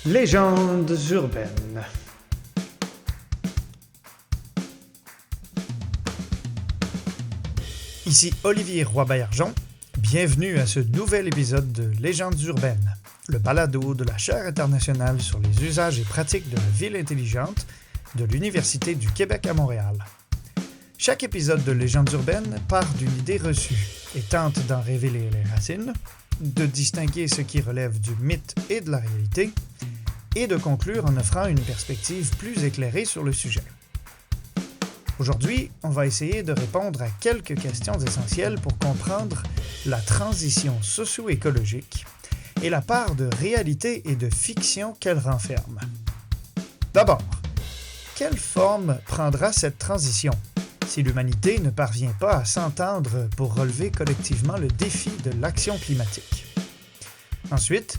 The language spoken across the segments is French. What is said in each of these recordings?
Légendes urbaines. Ici Olivier Roy-Baillargeon. Bienvenue à ce nouvel épisode de Légendes urbaines, le balado de la chaire internationale sur les usages et pratiques de la ville intelligente de l'Université du Québec à Montréal. Chaque épisode de Légendes urbaines part d'une idée reçue et tente d'en révéler les racines, de distinguer ce qui relève du mythe et de la réalité, et de conclure en offrant une perspective plus éclairée sur le sujet. Aujourd'hui, on va essayer de répondre à quelques questions essentielles pour comprendre la transition socio-écologique et la part de réalité et de fiction qu'elle renferme. D'abord, quelle forme prendra cette transition si l'humanité ne parvient pas à s'entendre pour relever collectivement le défi de l'action climatique? Ensuite,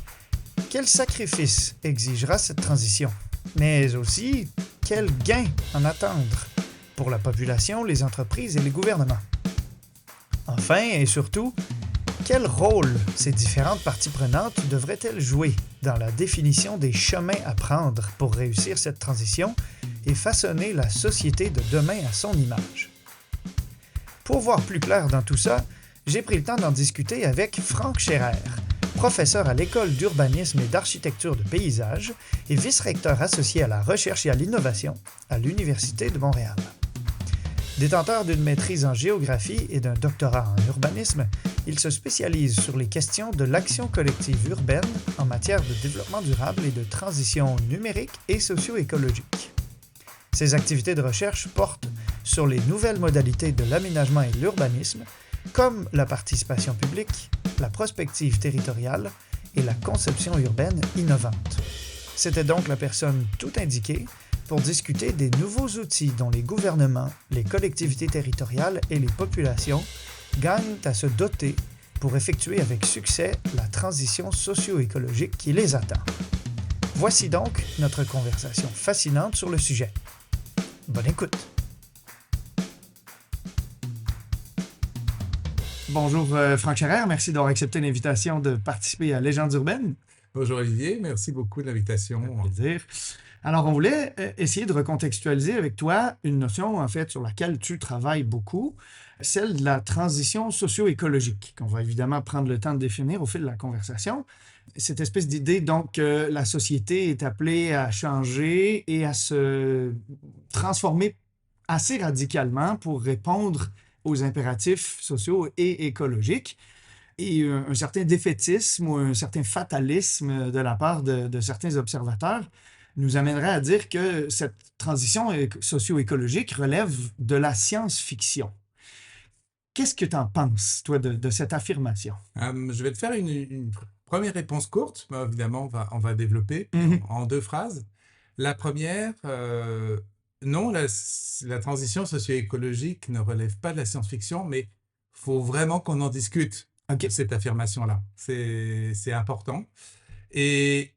quel sacrifice exigera cette transition? Mais aussi, quel gain en attendre pour la population, les entreprises et les gouvernements? Enfin et surtout, quel rôle ces différentes parties prenantes devraient-elles jouer dans la définition des chemins à prendre pour réussir cette transition et façonner la société de demain à son image? Pour voir plus clair dans tout ça, j'ai pris le temps d'en discuter avec Franck Scherer, professeur à l'École d'urbanisme et d'architecture de paysage et vice-recteur associé à la recherche et à l'innovation à l'Université de Montréal. Détenteur d'une maîtrise en géographie et d'un doctorat en urbanisme, il se spécialise sur les questions de l'action collective urbaine en matière de développement durable et de transition numérique et socio-écologique. Ses activités de recherche portent sur les nouvelles modalités de l'aménagement et de l'urbanisme, comme la participation publique, la prospective territoriale et la conception urbaine innovante. C'était donc la personne tout indiquée pour discuter des nouveaux outils dont les gouvernements, les collectivités territoriales et les populations gagnent à se doter pour effectuer avec succès la transition socio-écologique qui les attend. Voici donc notre conversation fascinante sur le sujet. Bonne écoute! Bonjour Franck Scherer, merci d'avoir accepté l'invitation de participer à Légendes urbaines. Bonjour Olivier, merci beaucoup de l'invitation. Un plaisir. Alors, on voulait essayer de recontextualiser avec toi une notion, en fait, sur laquelle tu travailles beaucoup, celle de la transition socio-écologique, qu'on va évidemment prendre le temps de définir au fil de la conversation. Cette espèce d'idée, donc, que la société est appelée à changer et à se transformer assez radicalement pour répondre aux impératifs sociaux et écologiques, et un certain défaitisme ou un certain fatalisme de la part de certains observateurs nous amènerait à dire que cette transition socio-écologique relève de la science-fiction. Qu'est-ce que tu en penses, toi, de cette affirmation? Je vais te faire une première réponse courte, mais évidemment on va développer en deux phrases. La première, non, la transition socio-écologique ne relève pas de la science-fiction, mais il faut vraiment qu'on en discute, de cette affirmation-là. C'est important. Et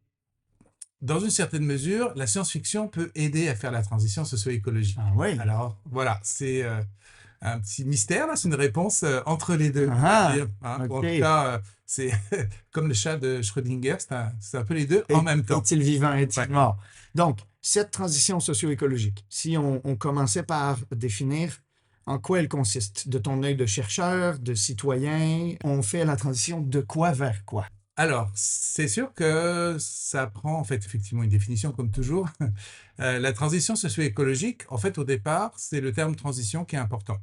dans une certaine mesure, la science-fiction peut aider à faire la transition socio-écologique. Ah oui? Alors, voilà, c'est un petit mystère, là, c'est une réponse entre les deux. Ah, En tout OK. cas, c'est comme le chat de Schrödinger, c'est un peu les deux en même temps. Est-il vivant, est-il mort? Donc, cette transition socio-écologique, si on commençait par définir en quoi elle consiste, de ton œil de chercheur, de citoyen, on fait la transition de quoi vers quoi? Alors, c'est sûr que ça prend en fait effectivement une définition comme toujours. La transition socio-écologique, en fait, au départ, c'est le terme transition qui est important.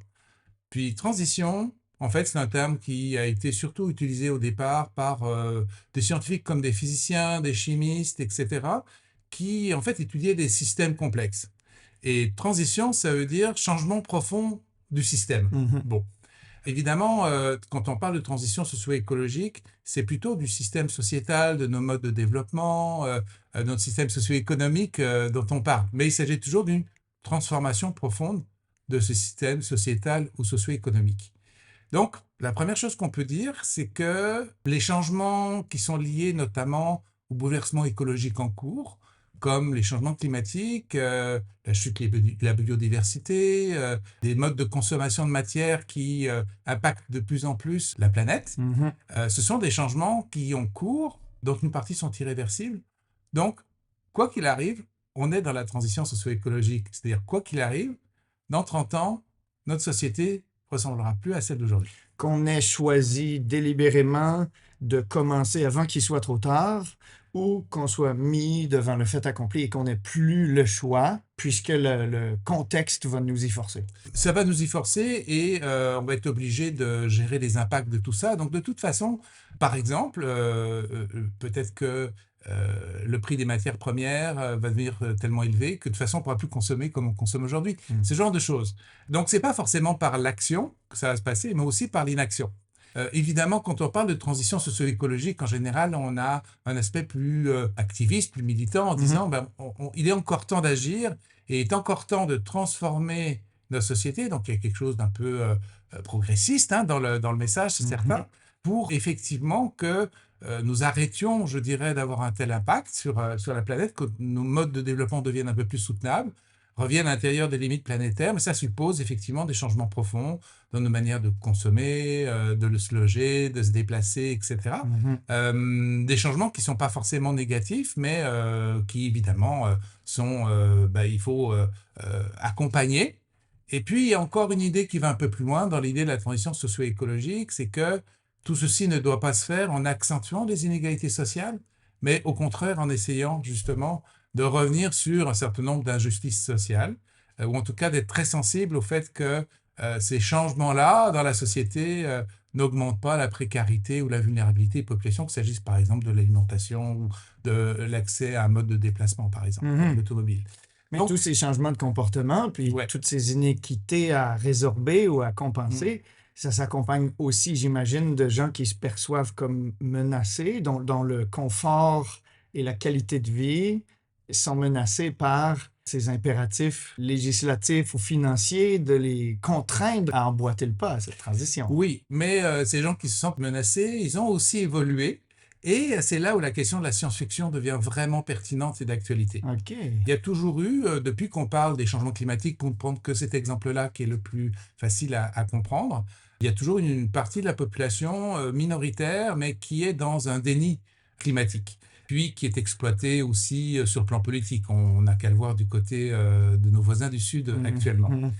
Puis transition, en fait, c'est un terme qui a été surtout utilisé au départ par des scientifiques comme des physiciens, des chimistes, etc., qui en fait étudiaient des systèmes complexes. Et transition, ça veut dire changement profond du système. Bon. Évidemment, quand on parle de transition socio-écologique, c'est plutôt du système sociétal, de nos modes de développement, notre système socio-économique dont on parle. Mais il s'agit toujours d'une transformation profonde de ce système sociétal ou socio-économique. Donc, la première chose qu'on peut dire, c'est que les changements qui sont liés notamment au bouleversement écologique en cours, comme les changements climatiques, la chute de la biodiversité, des modes de consommation de matière qui impactent de plus en plus la planète. Ce sont des changements qui ont cours, dont une partie sont irréversibles. Donc, quoi qu'il arrive, on est dans la transition socio-écologique. C'est-à-dire, quoi qu'il arrive, dans 30 ans, notre société ne ressemblera plus à celle d'aujourd'hui. Qu'on ait choisi délibérément de commencer avant qu'il soit trop tard ou qu'on soit mis devant le fait accompli et qu'on n'ait plus le choix puisque le contexte va nous y forcer. Ça va nous y forcer et on va être obligé de gérer les impacts de tout ça. Donc, de toute façon, par exemple, peut-être que le prix des matières premières va devenir tellement élevé que de toute façon, on ne pourra plus consommer comme on consomme aujourd'hui. Ce genre de choses. Donc, ce n'est pas forcément par l'action que ça va se passer, mais aussi par l'inaction. Évidemment, quand on parle de transition socio-écologique, en général, on a un aspect plus activiste, plus militant, en disant il est encore temps d'agir et il est encore temps de transformer notre société. Donc, il y a quelque chose d'un peu progressiste dans le message, c'est certain, pour effectivement que nous arrêtions, je dirais, d'avoir un tel impact sur la planète, que nos modes de développement deviennent un peu plus soutenables, reviennent à l'intérieur des limites planétaires, mais ça suppose effectivement des changements profonds dans nos manières de consommer, de se loger, de se déplacer, etc. Des changements qui ne sont pas forcément négatifs, mais qui évidemment il faut accompagner. Et puis, il y a encore une idée qui va un peu plus loin dans l'idée de la transition socio-écologique, c'est que tout ceci ne doit pas se faire en accentuant les inégalités sociales, mais au contraire en essayant justement de revenir sur un certain nombre d'injustices sociales, ou en tout cas d'être très sensible au fait que ces changements-là dans la société n'augmentent pas la précarité ou la vulnérabilité des populations, qu'il s'agisse par exemple de l'alimentation ou de l'accès à un mode de déplacement, par exemple, l'automobile. Mais Donc, tous ces changements de comportement, puis ouais. toutes ces inéquités à résorber ou à compenser, ça s'accompagne aussi, j'imagine, de gens qui se perçoivent comme menacés, dont le confort et la qualité de vie sont menacés par ces impératifs législatifs ou financiers de les contraindre à emboîter le pas à cette transition. Oui, mais ces gens qui se sentent menacés, ils ont aussi évolué. Et c'est là où la question de la science-fiction devient vraiment pertinente et d'actualité. OK. Il y a toujours eu, depuis qu'on parle des changements climatiques, pour ne prendre que cet exemple-là qui est le plus facile à comprendre, il y a toujours une partie de la population minoritaire, mais qui est dans un déni climatique, puis qui est exploitée aussi sur le plan politique. On n'a qu'à le voir du côté de nos voisins du Sud actuellement.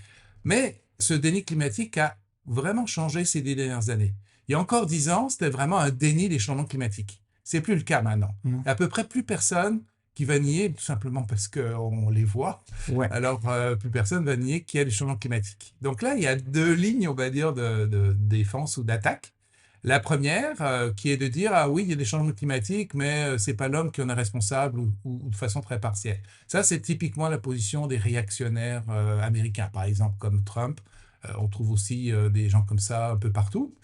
Mais ce déni climatique a vraiment changé ces 10 dernières années. Il y a encore 10 ans, c'était vraiment un déni des changements climatiques. C'est plus le cas maintenant. Il n'y a à peu près plus personne qui va nier, tout simplement parce qu'on les voit. Ouais. Alors, plus personne va nier qu'il y a des changements climatiques. Donc là, il y a deux lignes, on va dire, de défense ou d'attaque. La première, qui est de dire, ah oui, il y a des changements climatiques, mais ce n'est pas l'homme qui en est responsable ou de façon très partielle. Ça, c'est typiquement la position des réactionnaires américains, par exemple, comme Trump. On trouve aussi des gens comme ça un peu partout.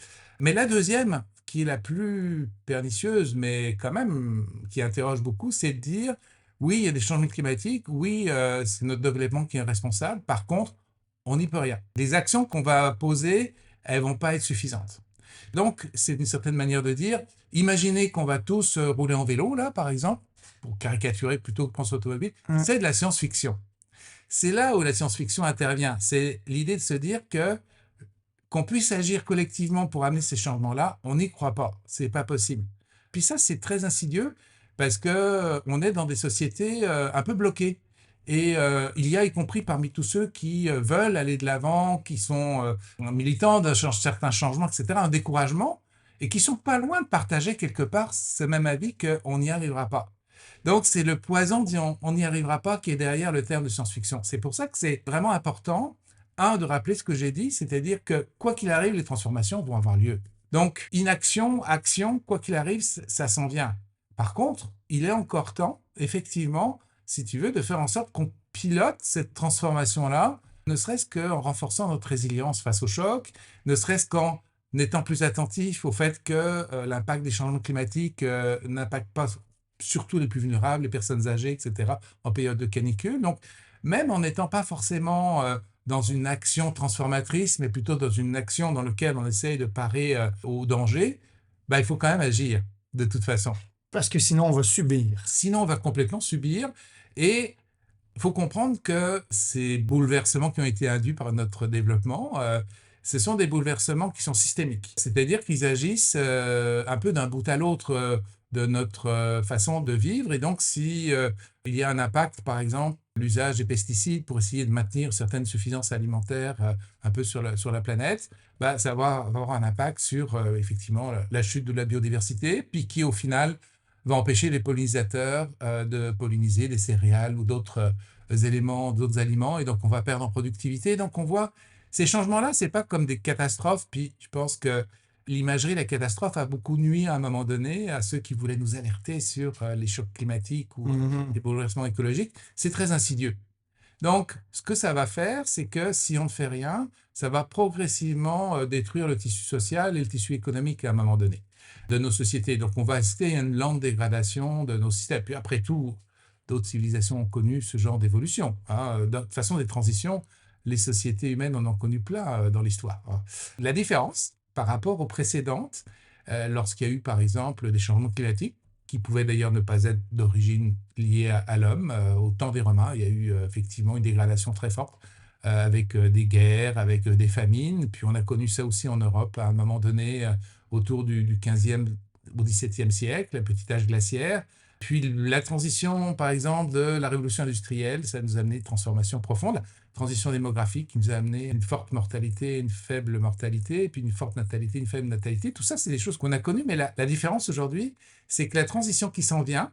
Mais la deuxième, qui est la plus pernicieuse, mais quand même qui interroge beaucoup, c'est de dire, oui, il y a des changements climatiques, oui, c'est notre développement qui est responsable. Par contre, on n'y peut rien. Les actions qu'on va poser, elles ne vont pas être suffisantes. Donc, c'est une certaine manière de dire, imaginez qu'on va tous rouler en vélo, là, par exemple, pour caricaturer plutôt que penser automobile, c'est de la science-fiction. C'est là où la science-fiction intervient. C'est l'idée de se dire qu'on puisse agir collectivement pour amener ces changements-là, on n'y croit pas. C'est pas possible. Puis ça, c'est très insidieux parce qu'on est dans des sociétés un peu bloquées. Et il y a, y compris parmi tous ceux qui veulent aller de l'avant, qui sont militants de certains changements, etc., un découragement, et qui sont pas loin de partager quelque part ce même avis qu'on n'y arrivera pas. Donc, c'est le poison dit on n'y arrivera pas qui est derrière le terme de science-fiction. C'est pour ça que c'est vraiment important, de rappeler ce que j'ai dit, c'est-à-dire que quoi qu'il arrive, les transformations vont avoir lieu. Donc, inaction, action, quoi qu'il arrive, ça s'en vient. Par contre, il est encore temps, effectivement, si tu veux, de faire en sorte qu'on pilote cette transformation-là, ne serait-ce qu'en renforçant notre résilience face au choc, ne serait-ce qu'en étant plus attentif au fait que l'impact des changements climatiques n'impacte pas surtout les plus vulnérables, les personnes âgées, etc., en période de canicule. Donc, même en n'étant pas forcément dans une action transformatrice, mais plutôt dans une action dans laquelle on essaye de parer au danger, il faut quand même agir, de toute façon. Parce que sinon, on va subir. Sinon, on va complètement subir. Et il faut comprendre que ces bouleversements qui ont été induits par notre développement, ce sont des bouleversements qui sont systémiques. C'est-à-dire qu'ils agissent un peu d'un bout à l'autre de notre façon de vivre. Et donc, si il y a un impact, par exemple, l'usage des pesticides pour essayer de maintenir certaines suffisances alimentaires un peu sur la planète, bah, ça va avoir un impact sur effectivement la chute de la biodiversité, puis qui au final va empêcher les pollinisateurs de polliniser des céréales ou d'autres éléments, d'autres aliments, et donc on va perdre en productivité. Donc on voit ces changements-là, c'est pas comme des catastrophes, puis je pense que l'imagerie, la catastrophe a beaucoup nui à un moment donné à ceux qui voulaient nous alerter sur les chocs climatiques ou les bouleversements écologiques. C'est très insidieux. Donc, ce que ça va faire, c'est que si on ne fait rien, ça va progressivement détruire le tissu social et le tissu économique à un moment donné de nos sociétés. Donc, on va assister à une lente dégradation de nos systèmes. Puis après tout, d'autres civilisations ont connu ce genre d'évolution. De toute façon, des transitions, les sociétés humaines en ont connu plein dans l'histoire. La différence par rapport aux précédentes, lorsqu'il y a eu par exemple des changements climatiques, qui pouvaient d'ailleurs ne pas être d'origine liée à l'homme. Au temps des Romains, il y a eu effectivement une dégradation très forte avec des guerres, avec des famines. Puis on a connu ça aussi en Europe à un moment donné, autour du 15e au 17e siècle, le petit âge glaciaire. Puis la transition, par exemple, de la révolution industrielle, ça nous a amené une transformation profonde. Transition démographique qui nous a amené une forte mortalité, une faible mortalité, et puis une forte natalité, une faible natalité. Tout ça, c'est des choses qu'on a connues, mais la différence aujourd'hui, c'est que la transition qui s'en vient,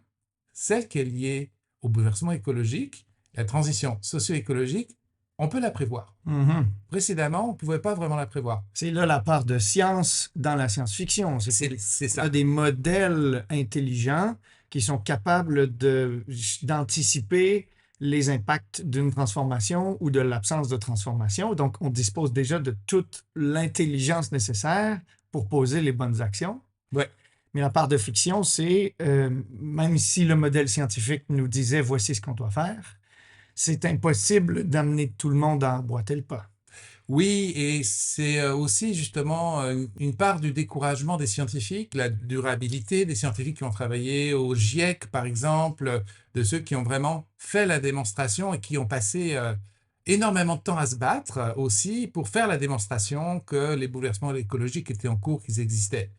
celle qui est liée au bouleversement écologique, la transition socio-écologique, on peut la prévoir. Précédemment, on ne pouvait pas vraiment la prévoir. C'est là la part de science dans la science-fiction. C'est On ça. a des modèles intelligents qui sont capables d'anticiper les impacts d'une transformation ou de l'absence de transformation. Donc, on dispose déjà de toute l'intelligence nécessaire pour poser les bonnes actions. Ouais. Mais la part de fiction, c'est, même si le modèle scientifique nous disait voici ce qu'on doit faire, c'est impossible d'amener tout le monde à emboîter le pas. Oui, et c'est aussi justement une part du découragement des scientifiques, la durabilité des scientifiques qui ont travaillé au GIEC, par exemple, de ceux qui ont vraiment fait la démonstration et qui ont passé énormément de temps à se battre aussi pour faire la démonstration que les bouleversements écologiques étaient en cours, qu'ils existaient.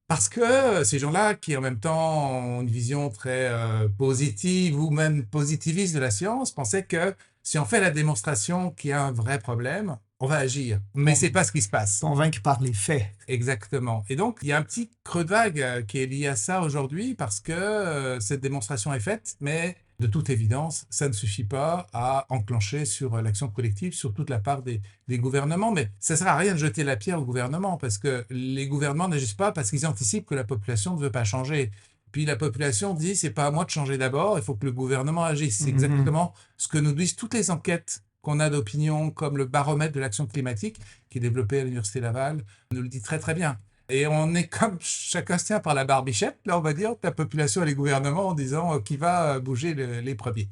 Parce que ces gens-là, qui en même temps ont une vision très positive ou même positiviste de la science, pensaient que si on fait la démonstration qu'il y a un vrai problème, on va agir. Mais c'est pas ce qui se passe. Convaincre par les faits. Exactement. Et donc, il y a un petit creux de vague qui est lié à ça aujourd'hui parce que cette démonstration est faite, mais de toute évidence, ça ne suffit pas à enclencher sur l'action collective, sur toute la part des gouvernements. Mais ça ne sert à rien de jeter la pierre au gouvernement parce que les gouvernements n'agissent pas parce qu'ils anticipent que la population ne veut pas changer. Puis la population dit, c'est pas à moi de changer d'abord, il faut que le gouvernement agisse. C'est exactement ce que nous disent toutes les enquêtes qu'on a d'opinion, comme le baromètre de l'action climatique, qui est développé à l'Université Laval, nous le dit très très bien. Et on est comme chacun se tient par la barbichette, là on va dire, la population et les gouvernements en disant qui va bouger les premiers.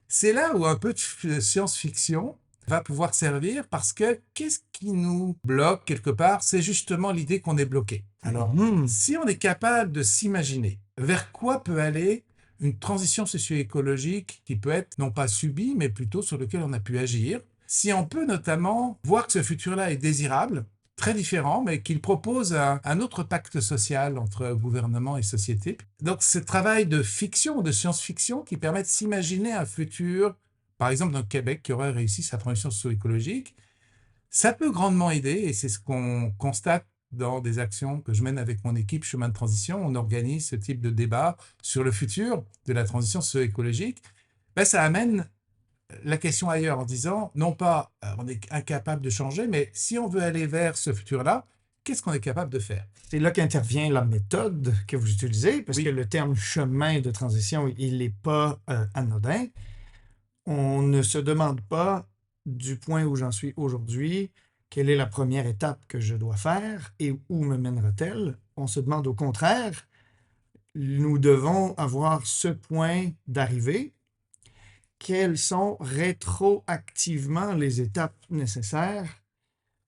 C'est là où un peu de science-fiction va pouvoir servir parce que qu'est-ce qui nous bloque quelque part? C'est justement l'idée qu'on est bloqué. Alors, si on est capable de s'imaginer vers quoi peut aller une transition socio-écologique qui peut être non pas subie, mais plutôt sur lequel on a pu agir, si on peut notamment voir que ce futur-là est désirable, très différent, mais qu'il propose un autre pacte social entre gouvernement et société. Donc, ce travail de fiction, de science-fiction, qui permet de s'imaginer un futur, par exemple, dans le Québec, qui aurait réussi sa transition socio-écologique, ça peut grandement aider, et c'est ce qu'on constate dans des actions que je mène avec mon équipe Chemin de Transition. On organise ce type de débat sur le futur de la transition socio-écologique. Ça amène la question ailleurs en disant, non pas on est incapable de changer, mais si on veut aller vers ce futur-là, qu'est-ce qu'on est capable de faire? C'est là qu'intervient la méthode que vous utilisez, parce que le terme chemin de transition, il n'est pas anodin. On ne se demande pas, du point où j'en suis aujourd'hui, quelle est la première étape que je dois faire et où me mènera-t-elle? On se demande au contraire, nous devons avoir ce point d'arrivée. Quelles sont rétroactivement les étapes nécessaires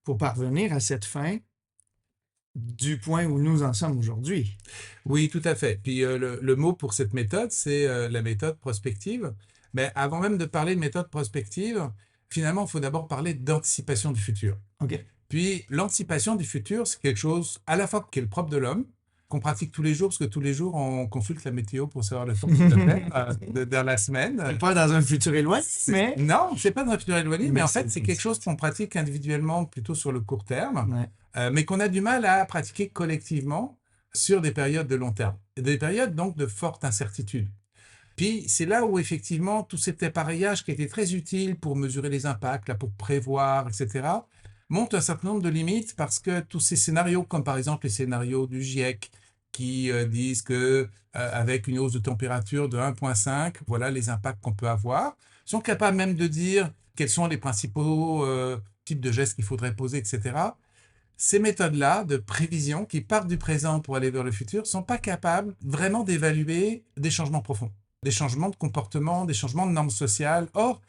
pour parvenir à cette fin du point où nous en sommes aujourd'hui? Oui, tout à fait. Puis le mot pour cette méthode, c'est la méthode prospective. Mais avant même de parler de méthode prospective, finalement, il faut d'abord parler d'anticipation du futur. OK. Puis l'anticipation du futur, c'est quelque chose à la fois qui est le propre de l'homme, qu'on pratique tous les jours, parce que tous les jours, on consulte la météo pour savoir le temps qu'il va faire dans la semaine. C'est pas dans un futur éloigné, mais... Non, c'est pas dans un futur éloigné, mais en fait, c'est quelque c'est- chose qu'on pratique individuellement plutôt sur le court terme, Ouais. mais qu'on a du mal à pratiquer collectivement sur des périodes de long terme. Et des périodes donc de forte incertitude. Puis c'est là où effectivement tout cet appareillage qui était très utile pour mesurer les impacts, là, pour prévoir, etc., montre un certain nombre de limites parce que tous ces scénarios, comme par exemple les scénarios du GIEC, qui disent que avec une hausse de température de 1,5, voilà les impacts qu'on peut avoir, sont capables même de dire quels sont les principaux types de gestes qu'il faudrait poser, etc. Ces méthodes-là de prévision qui partent du présent pour aller vers le futur ne sont pas capables vraiment d'évaluer des changements profonds, des changements de comportement, des changements de normes sociales. Or,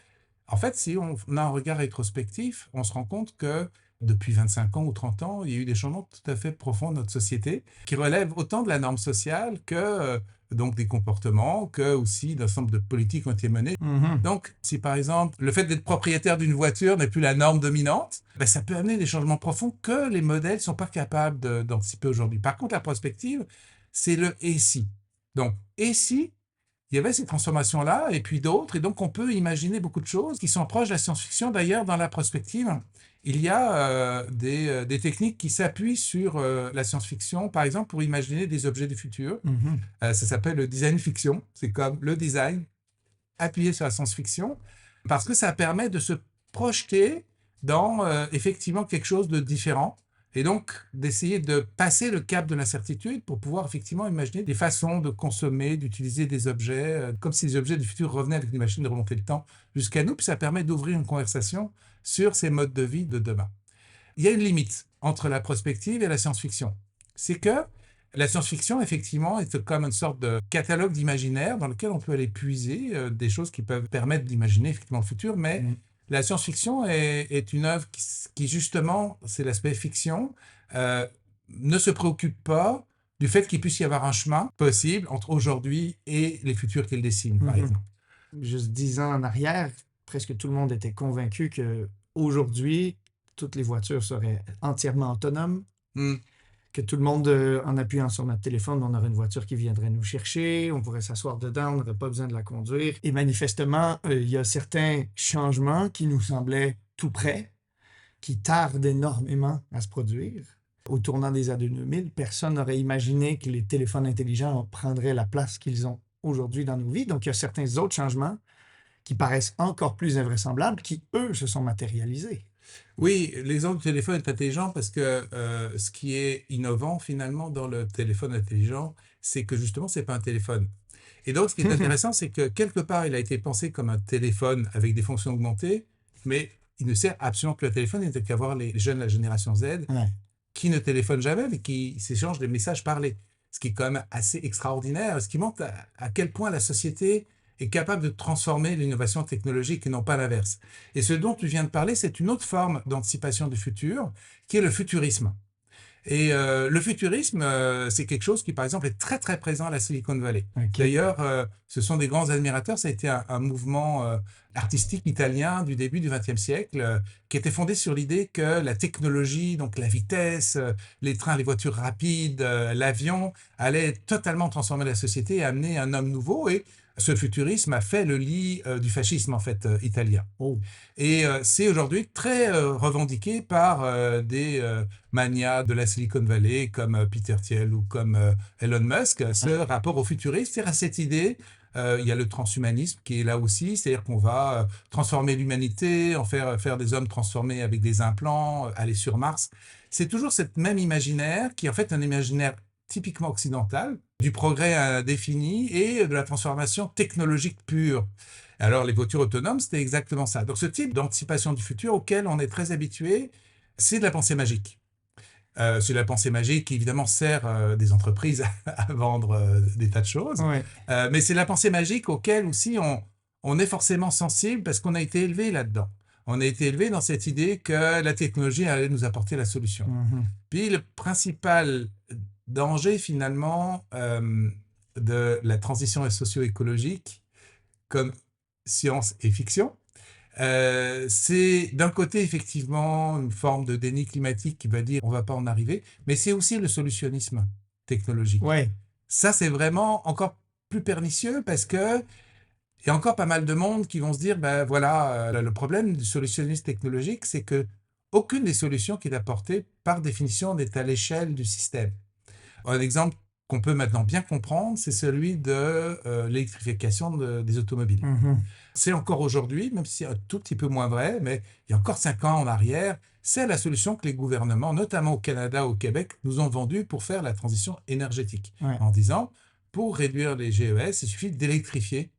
en fait, si on a un regard rétrospectif, on se rend compte que depuis 25 ans ou 30 ans, il y a eu des changements tout à fait profonds dans notre société qui relèvent autant de la norme sociale que donc des comportements, que aussi d'un ensemble de politiques qui ont été menées. Mhm. Donc, si par exemple, le fait d'être propriétaire d'une voiture n'est plus la norme dominante, ben, ça peut amener des changements profonds que les modèles ne sont pas capables d'anticiper aujourd'hui. Par contre, la prospective, c'est le et si. Donc, et si il y avait ces transformations-là et puis d'autres, et donc on peut imaginer beaucoup de choses qui sont proches de la science-fiction. D'ailleurs, dans la prospective, il y a des techniques qui s'appuient sur la science-fiction, par exemple pour imaginer des objets du futur. Mhm. Ça s'appelle le design fiction, c'est comme le design appuyé sur la science-fiction, parce que ça permet de se projeter dans effectivement quelque chose de différent, et donc d'essayer de passer le cap de l'incertitude pour pouvoir effectivement imaginer des façons de consommer, d'utiliser des objets, comme si les objets du futur revenaient avec des machines de remonter le temps jusqu'à nous, puis ça permet d'ouvrir une conversation sur ces modes de vie de demain. Il y a une limite entre la prospective et la science-fiction. C'est que la science-fiction, effectivement, est comme une sorte de catalogue d'imaginaire dans lequel on peut aller puiser des choses qui peuvent permettre d'imaginer effectivement le futur, mais la science-fiction est une œuvre qui, justement, c'est l'aspect fiction, euh, ne se préoccupe pas du fait qu'il puisse y avoir un chemin possible entre aujourd'hui et les futurs qu'elle dessine, par Mhm. exemple. Juste 10 ans en arrière, presque tout le monde était convaincu que aujourd'hui, toutes les voitures seraient entièrement autonomes, Hmm. que tout le monde, en appuyant sur notre téléphone, on aurait une voiture qui viendrait nous chercher, on pourrait s'asseoir dedans, on n'aurait pas besoin de la conduire. Et manifestement, il y a certains changements qui nous semblaient tout près, qui tardent énormément à se produire. Au tournant des années 2000, personne n'aurait imaginé que les téléphones intelligents prendraient la place qu'ils ont aujourd'hui dans nos vies. Donc, il y a certains autres changements qui paraissent encore plus invraisemblables, qui, eux, se sont matérialisés. Oui, l'exemple du téléphone est intelligent parce que ce qui est innovant finalement dans le téléphone intelligent, c'est que justement, c'est pas un téléphone. Et donc, ce qui est intéressant, c'est que quelque part, il a été pensé comme un téléphone avec des fonctions augmentées, mais il ne sert absolument plus à téléphone. Il n'y a qu'à voir les jeunes de la génération Z Ouais. qui ne téléphonent jamais, mais qui s'échangent des messages parlés. Ce qui est quand même assez extraordinaire, ce qui montre à quel point la société est capable de transformer l'innovation technologique et non pas l'inverse. Et ce dont tu viens de parler, c'est une autre forme d'anticipation du futur, qui est le futurisme. Et le futurisme, c'est quelque chose qui, par exemple, est très, très présent à la Silicon Valley. OK. D'ailleurs, ce sont des grands admirateurs. Ça a été un mouvement artistique italien du début du XXe siècle qui était fondé sur l'idée que la technologie, donc la vitesse, les trains, les voitures rapides, l'avion, allait totalement transformer la société et amener un homme nouveau. Et ce futurisme a fait le lit du fascisme, en fait, italien. Oh. Et c'est aujourd'hui très revendiqué par des manias de la Silicon Valley comme Peter Thiel ou comme Elon Musk, ce rapport au futurisme, c'est-à-dire à cette idée, il y a le transhumanisme qui est là aussi, c'est-à-dire qu'on va transformer l'humanité, en faire des hommes transformés avec des implants, aller sur Mars. C'est toujours cette même imaginaire qui est en fait un imaginaire typiquement occidental, du progrès indéfini et de la transformation technologique pure. Alors, les voitures autonomes, c'était exactement ça. Donc, ce type d'anticipation du futur auquel on est très habitué, c'est de la pensée magique. C'est de la pensée magique qui, évidemment, sert des entreprises à vendre des tas de choses. Ouais. Mais c'est la pensée magique auquel aussi on est forcément sensible parce qu'on a été élevé là-dedans. On a été élevé dans cette idée que la technologie allait nous apporter la solution. Mhm. Puis, le principal danger, finalement, de la transition socio-écologique, comme science et fiction. C'est d'un côté effectivement une forme de déni climatique qui va dire on ne va pas en arriver, mais c'est aussi le solutionnisme. technologique. Ouais. Ça, c'est vraiment encore plus pernicieux parce que il y a encore pas mal de monde qui vont se dire, ben voilà, le problème du solutionnisme technologique, c'est que aucune des solutions qui est apportée, par définition, n'est à l'échelle du système. Un exemple qu'on peut maintenant bien comprendre, c'est celui de l'électrification des automobiles. Mhm. C'est encore aujourd'hui, même si c'est un tout petit peu moins vrai, mais il y a encore 5 ans en arrière, c'est la solution que les gouvernements, notamment au Canada, au Québec, nous ont vendue pour faire la transition énergétique. Ouais. En disant, pour réduire les GES, il suffit d'électrifier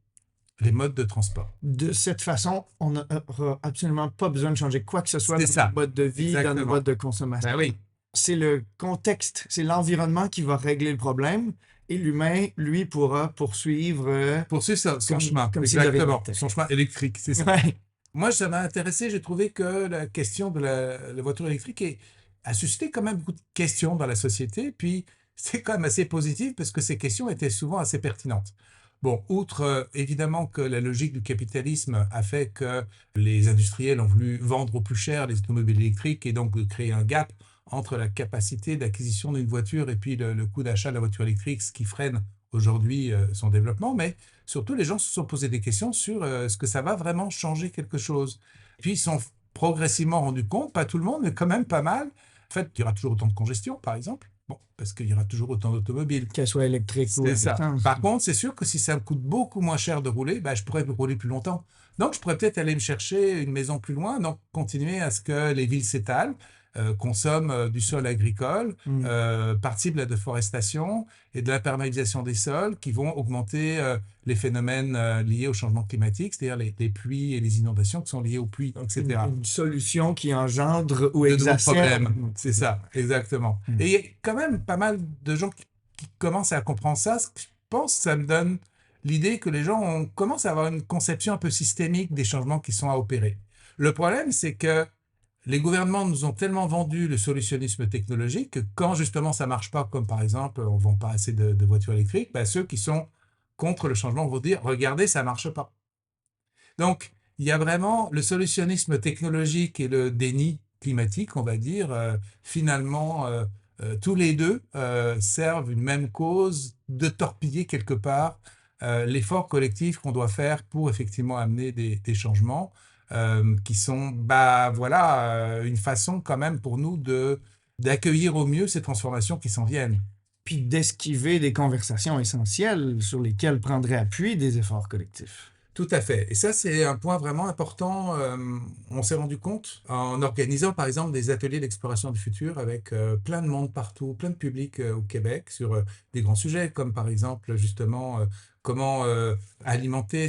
les modes de transport. De cette façon, on n'aura absolument pas besoin de changer quoi que ce soit C'est dans ça, notre mode de vie, dans nos exactement. modes de consommation. Ben oui, C'est le contexte, c'est l'environnement qui va régler le problème et l'humain, lui, pourra poursuivre poursuivre son comme, chemin, comme s'il avait exactement, été. son chemin électrique, c'est ça. Ouais. Moi, ça m'a intéressé, j'ai trouvé que la question de la voiture électrique a suscité quand même beaucoup de questions dans la société, puis c'est quand même assez positif parce que ces questions étaient souvent assez pertinentes. Bon, outre évidemment que la logique du capitalisme a fait que les industriels ont voulu vendre au plus cher les automobiles électriques et donc de créer un gap entre la capacité d'acquisition d'une voiture et puis le coût d'achat de la voiture électrique, ce qui freine aujourd'hui son développement, mais surtout, les gens se sont posés des questions sur est-ce que ça va vraiment changer quelque chose. Puis, ils se sont progressivement rendus compte, pas tout le monde, mais quand même pas mal. En fait, il y aura toujours autant de congestion, par exemple. Bon, parce qu'il y aura toujours autant d'automobiles. Qu'elle soit électrique ou à C'est ça. essence. Par contre, c'est sûr que si ça me coûte beaucoup moins cher de rouler, bah, je pourrais rouler plus longtemps. Donc, je pourrais peut-être aller me chercher une maison plus loin, donc continuer à ce que les villes s'étalent, consomment du sol agricole, Mm. participent de la déforestation et de l'imperméabilisation des sols qui vont augmenter les phénomènes liés au changement climatique, c'est-à-dire les pluies et les inondations qui sont liées aux pluies, Donc, etc. une solution qui engendre ou De nouveaux exacerbe. problèmes, c'est ça, exactement. Mm. Et il y a quand même pas mal de gens qui commencent à comprendre ça. Je pense que ça me donne l'idée que les gens commencent à avoir une conception un peu systémique des changements qui sont à opérer. Le problème, c'est que les gouvernements nous ont tellement vendu le solutionnisme technologique que quand justement ça marche pas, comme par exemple on vend pas assez de voitures électriques, bah, ceux qui sont contre le changement vont dire regardez, ça marche pas. Donc il y a vraiment le solutionnisme technologique et le déni climatique, on va dire, finalement tous les deux servent une même cause de torpiller quelque part l'effort collectif qu'on doit faire pour effectivement amener des changements qui sont, bah voilà, une façon quand même pour nous d'accueillir au mieux ces transformations qui s'en viennent. Puis d'esquiver des conversations essentielles sur lesquelles prendraient appui des efforts collectifs. Tout à fait. Et ça, c'est un point vraiment important. On s'est rendu compte en organisant, par exemple, des ateliers d'exploration du futur avec plein de monde partout, plein de publics au Québec sur des grands sujets, comme par exemple, justement, comment alimenter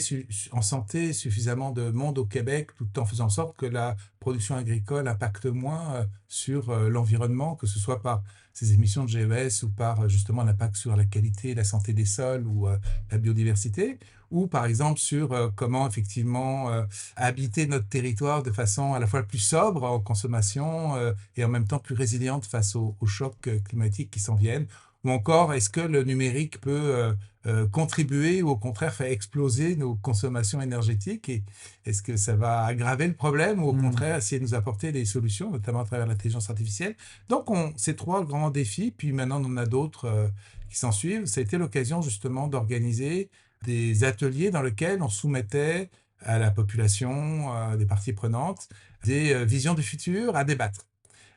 en santé suffisamment de monde au Québec, tout en faisant en sorte que la production agricole impacte moins sur l'environnement, que ce soit par ces émissions de GES ou par justement l'impact sur la qualité et la santé des sols ou la biodiversité ou par exemple sur comment effectivement habiter notre territoire de façon à la fois plus sobre en consommation et en même temps plus résiliente face aux chocs climatiques qui s'en viennent, ou encore est-ce que le numérique peut contribuer ou au contraire faire exploser nos consommations énergétiques et est-ce que ça va aggraver le problème ou au contraire essayer de nous apporter des solutions, notamment à travers l'intelligence artificielle. Donc ces trois grands défis, puis maintenant on en a d'autres qui s'en suivent, ça a été l'occasion justement d'organiser des ateliers dans lesquels on soumettait à la population, des parties prenantes, des visions du futur à débattre.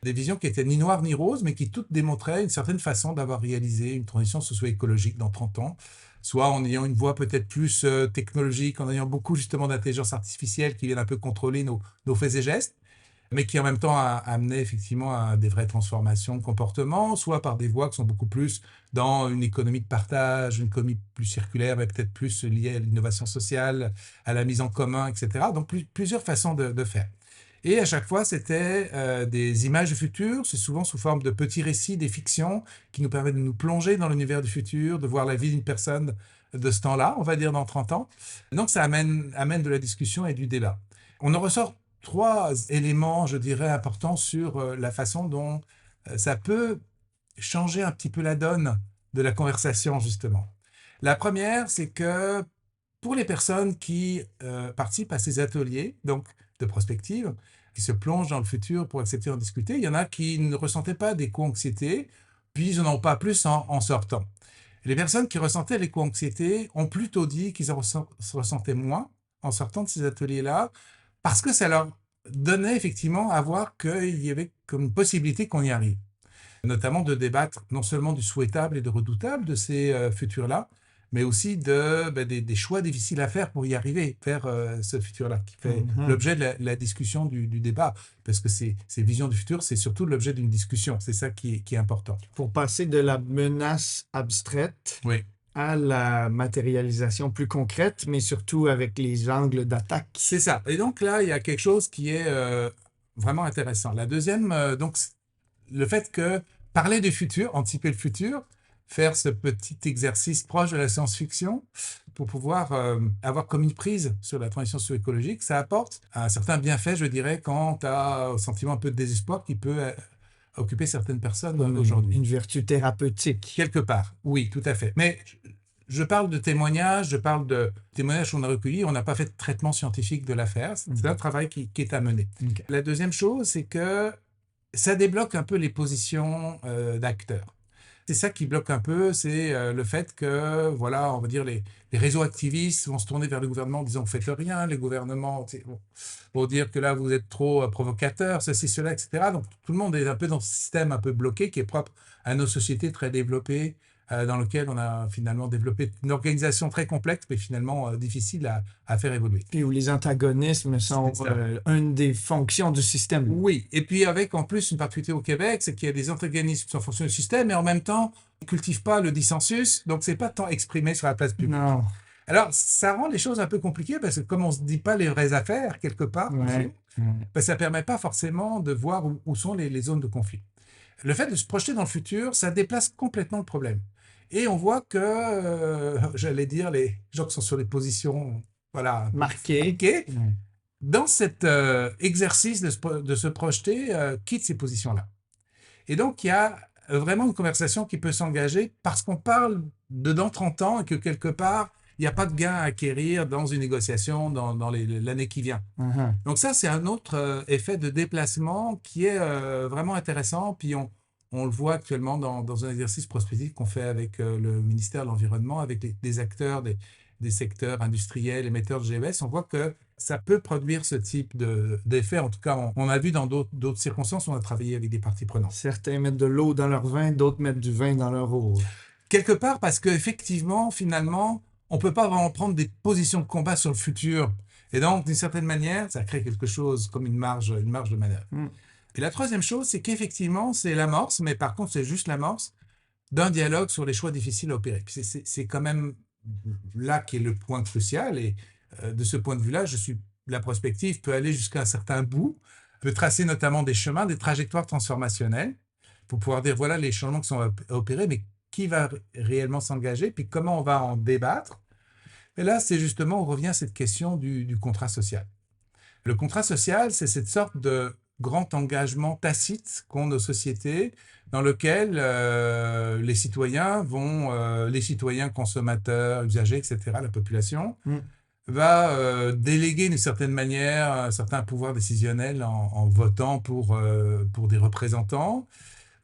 Des visions qui étaient ni noires ni roses, mais qui toutes démontraient une certaine façon d'avoir réalisé une transition socio-écologique dans 30 ans, soit en ayant une voie peut-être plus technologique, en ayant beaucoup justement d'intelligence artificielle qui viennent un peu contrôler nos faits et gestes, mais qui en même temps a amené effectivement à des vraies transformations de comportement, soit par des voies qui sont beaucoup plus dans une économie de partage, une économie plus circulaire, mais peut-être plus liée à l'innovation sociale, à la mise en commun, etc. Donc plusieurs façons de faire. Et à chaque fois, c'était des images du futur, c'est souvent sous forme de petits récits, des fictions, qui nous permettent de nous plonger dans l'univers du futur, de voir la vie d'une personne de ce temps-là, on va dire dans 30 ans. Donc ça amène de la discussion et du débat. On en ressort trois éléments, je dirais, importants sur la façon dont ça peut changer un petit peu la donne de la conversation, justement. La première, c'est que pour les personnes qui participent à ces ateliers, donc de prospective, qui se plongent dans le futur pour accepter d'en discuter, il y en a qui ne ressentaient pas d'éco-anxiété, puis ils n'en ont pas plus en sortant. Les personnes qui ressentaient l'éco-anxiété ont plutôt dit qu'ils se ressentaient moins en sortant de ces ateliers-là, parce que ça leur donnait effectivement à voir qu'il y avait comme une possibilité qu'on y arrive. Notamment de débattre non seulement du souhaitable et de redoutable de ces futurs-là, mais aussi des choix difficiles à faire pour y arriver vers ce futur-là, qui fait l'objet de la discussion du débat. Parce que ces visions du futur, c'est surtout l'objet d'une discussion. C'est ça qui est important. Pour passer de la menace abstraite Oui. à la matérialisation plus concrète, mais surtout avec les angles d'attaque. C'est ça. Et donc là, il y a quelque chose qui est vraiment intéressant. La deuxième, le fait que parler du futur, anticiper le futur, faire ce petit exercice proche de la science-fiction pour pouvoir avoir comme une prise sur la transition socio-écologique, ça apporte un certain bienfait, je dirais, quant au sentiment un peu de désespoir qui peut occuper certaines personnes aujourd'hui. Une vertu thérapeutique. Quelque part, oui, tout à fait. Mais je parle de témoignages, qu'on a recueillis. On n'a pas fait de traitement scientifique de l'affaire. C'est un travail qui est à mener. Okay. La deuxième chose, c'est que ça débloque un peu les positions d'acteurs. C'est ça qui bloque un peu, c'est le fait que, voilà, on va dire, les réseaux activistes vont se tourner vers le gouvernement en disant « faites rien », les gouvernements vont dire que là, vous êtes trop provocateur, ceci, cela, etc. Donc, tout le monde est un peu dans ce système un peu bloqué qui est propre à nos sociétés très développées, dans lequel on a finalement développé une organisation très complexe, mais finalement difficile à faire évoluer. Puis où les antagonismes sont une des fonctions du système. Oui, et puis avec en plus une particularité au Québec, c'est qu'il y a des antagonismes qui sont en fonction du système, mais en même temps, ils ne cultivent pas le dissensus, donc ce n'est pas tant exprimé sur la place publique. Non. Alors, ça rend les choses un peu compliquées, parce que comme on ne se dit pas les vraies affaires, quelque part, ça ne permet pas forcément de voir où sont les zones de conflit. Le fait de se projeter dans le futur, ça déplace complètement le problème. Et on voit que, j'allais dire, les gens qui sont sur les positions marquées, dans cet exercice de se projeter, quittent ces positions-là. Et donc, il y a vraiment une conversation qui peut s'engager parce qu'on parle de dans 30 ans et que quelque part, il n'y a pas de gain à acquérir dans une négociation dans l'année qui vient. Donc ça, c'est un autre effet de déplacement qui est vraiment intéressant. Puis on le voit actuellement dans un exercice prospectif qu'on fait avec le ministère de l'Environnement, avec des acteurs des secteurs industriels, émetteurs de GES. On voit que ça peut produire ce type d'effet. En tout cas, on a vu dans d'autres circonstances, on a travaillé avec des parties prenantes. Certains mettent de l'eau dans leur vin, d'autres mettent du vin dans leur eau. Quelque part, parce qu'effectivement, finalement, on ne peut pas vraiment prendre des positions de combat sur le futur. Et donc, d'une certaine manière, ça crée quelque chose comme une marge de manœuvre. Et la troisième chose, c'est qu'effectivement, c'est l'amorce, mais par contre, c'est juste l'amorce d'un dialogue sur les choix difficiles à opérer. C'est quand même là qui est le point crucial. Et de ce point de vue-là, la prospective peut aller jusqu'à un certain bout, peut tracer notamment des chemins, des trajectoires transformationnelles, pour pouvoir dire, voilà les changements qui sont à opérer, mais qui va réellement s'engager, puis comment on va en débattre. Et là, c'est justement, on revient à cette question du contrat social. Le contrat social, c'est cette sorte de grand engagement tacite qu'ont nos sociétés, dans lequel les citoyens les citoyens consommateurs, usagers, etc., la population, va déléguer d'une certaine manière un certain pouvoir décisionnel en votant pour des représentants,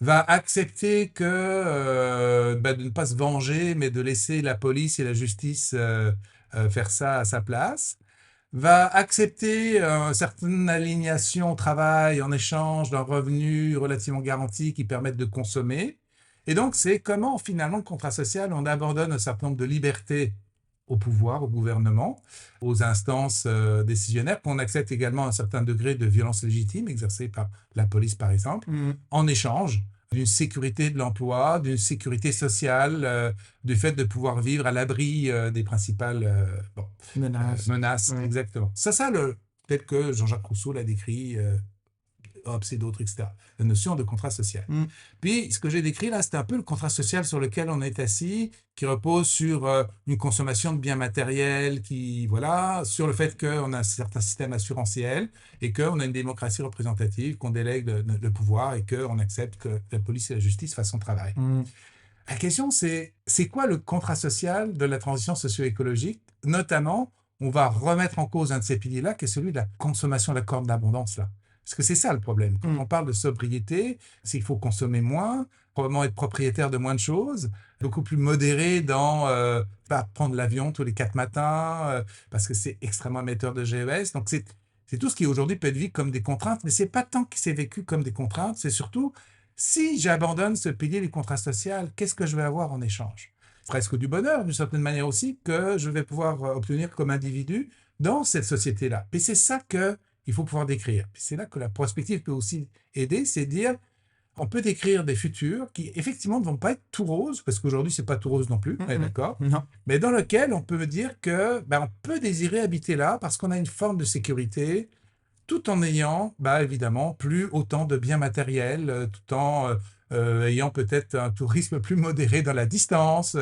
va accepter de ne pas se venger, mais de laisser la police et la justice faire ça à sa place, va accepter une certaine alignation au travail en échange d'un revenu relativement garanti qui permette de consommer. Et donc, c'est comment, finalement, le contrat social, on abandonne un certain nombre de libertés au pouvoir, au gouvernement, aux instances décisionnaires, qu'on accepte également un certain degré de violence légitime exercée par la police, par exemple, en échange d'une sécurité de l'emploi, d'une sécurité sociale, du fait de pouvoir vivre à l'abri des principales menaces. Exactement. C'est ça, tel que Jean-Jacques Rousseau l'a décrit, Hobbes et d'autres, etc. La notion de contrat social. Puis, ce que j'ai décrit là, c'est un peu le contrat social sur lequel on est assis, qui repose sur une consommation de biens matériels, sur le fait qu'on a un certain système assurantiel et qu'on a une démocratie représentative, qu'on délègue le pouvoir et qu'on accepte que la police et la justice fassent son travail. La question, c'est quoi le contrat social de la transition socio-écologique? Notamment, on va remettre en cause un de ces piliers-là, qui est celui de la consommation de la corde d'abondance, là. Parce que c'est ça le problème. Quand Mm. on parle de sobriété, c'est qu'il faut consommer moins, probablement être propriétaire de moins de choses, beaucoup plus modéré dans pas prendre l'avion tous les 4 matins, parce que c'est extrêmement émetteur de GES. Donc c'est tout ce qui aujourd'hui peut être vu comme des contraintes, mais c'est pas tant que c'est vécu comme des contraintes, c'est surtout si j'abandonne ce pilier du contrat social, qu'est-ce que je vais avoir en échange? Presque du bonheur, d'une certaine manière aussi, que je vais pouvoir obtenir comme individu dans cette société-là. Et c'est ça que il faut pouvoir décrire. Puis c'est là que la prospective peut aussi aider, c'est dire, on peut décrire des futurs qui effectivement ne vont pas être tout roses, parce qu'aujourd'hui c'est pas tout rose non plus, on est d'accord, Non. mais dans lequel on peut dire que on peut désirer habiter là parce qu'on a une forme de sécurité, tout en ayant, évidemment, plus autant de biens matériels, tout en ayant peut-être un tourisme plus modéré dans la distance,